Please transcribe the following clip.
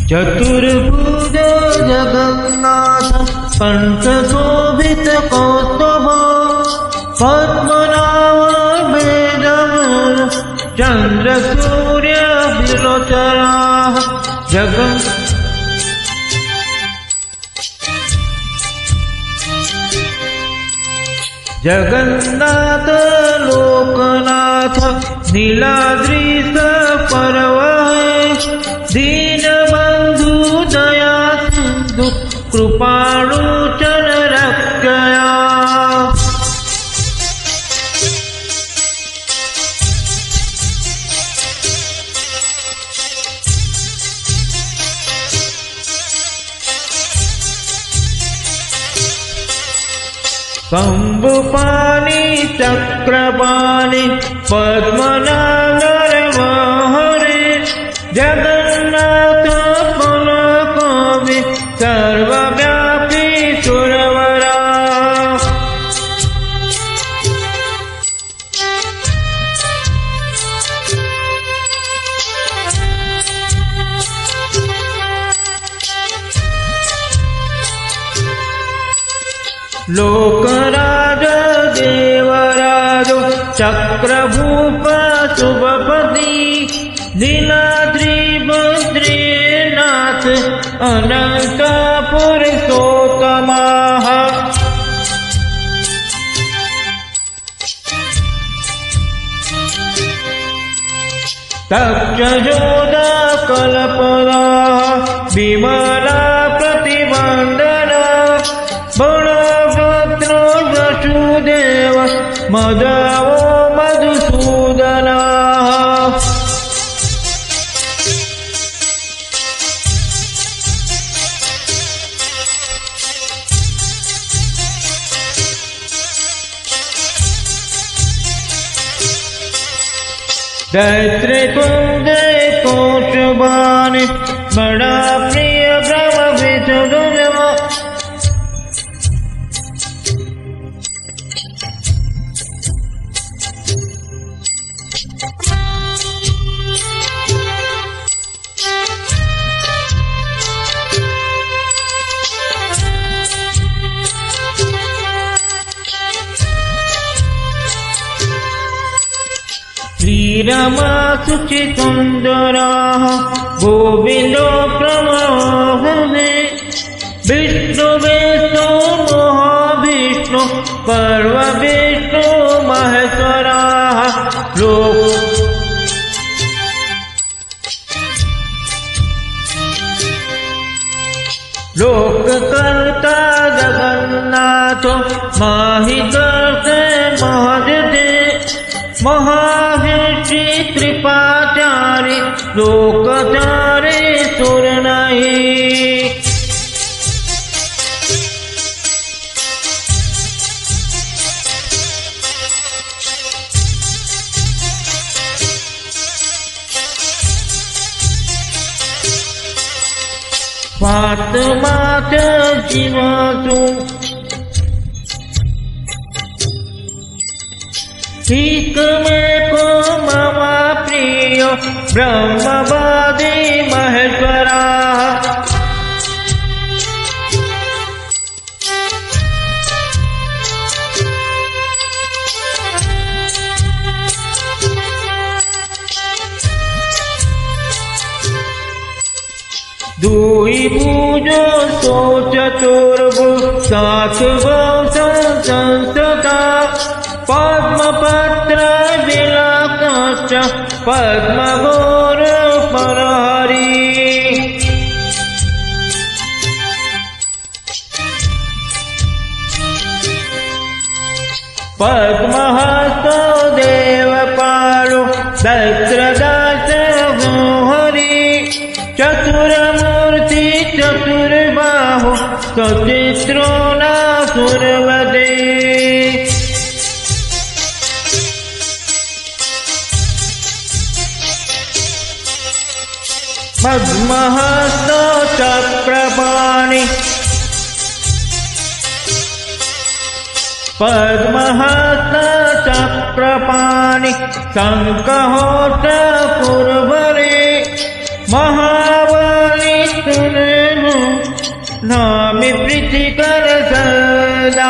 चतुर्भुज जगन्नाथ कंठ शोभित कौस्तुभ पद्मनाभ वेदमूल चंद्र सूर्य विलोचना जगन्नाथ लोकनाथ नीलाद्रीश पर्वत दीनबंधु दया सिंधु कृपाणु रक्षया कंबुपाणि चक्रपाणि पद्मनागर महरे जगन्नाथ कुलकवि सर्वव्यापी सुरवरा लोकराज देवराज चक्रभूप शुभपति नीलाद्रि बद्रीनाथ अनंत पुरुषोत्तमः तक्षजोदा कल्पना विमला प्रतिबंधना बलभद्रो वसुदेव मदवो मधुसूदना दैत्रिकुंजे कौशवानि बड़ा प्रिय ब्रह्म विष्णुदेव श्रीरामा शुचिसुन्दरः गोविन्दो प्रमोहने विष्णुवेशो महाविष्णु पर्वविष्णु महेश्वरः लोककर्ता जगन्नाथ माहिकर्ते महजते महाहिषि कृपाचारि लोकचारे सुरनहि स्वात्माच जीवासु ठीक में को मम प्रिय ब्रह्मवादी महेश्वरा दुई भुजो सो चतुर्भु सात संसदा पद्मपत्र विलाकश्च पद्मगौर परहरि पद्महस्तो देवपालो दैत्रदास हरि चतुर्मूर्ति चतुर्बाहु सचित्रो नासुरवदे पद्महस्तो चक्रपाणि पद्महस्त चक्रपाणि शंखहोत्र पुरवरे महाबली नामी प्रीतिकर सदा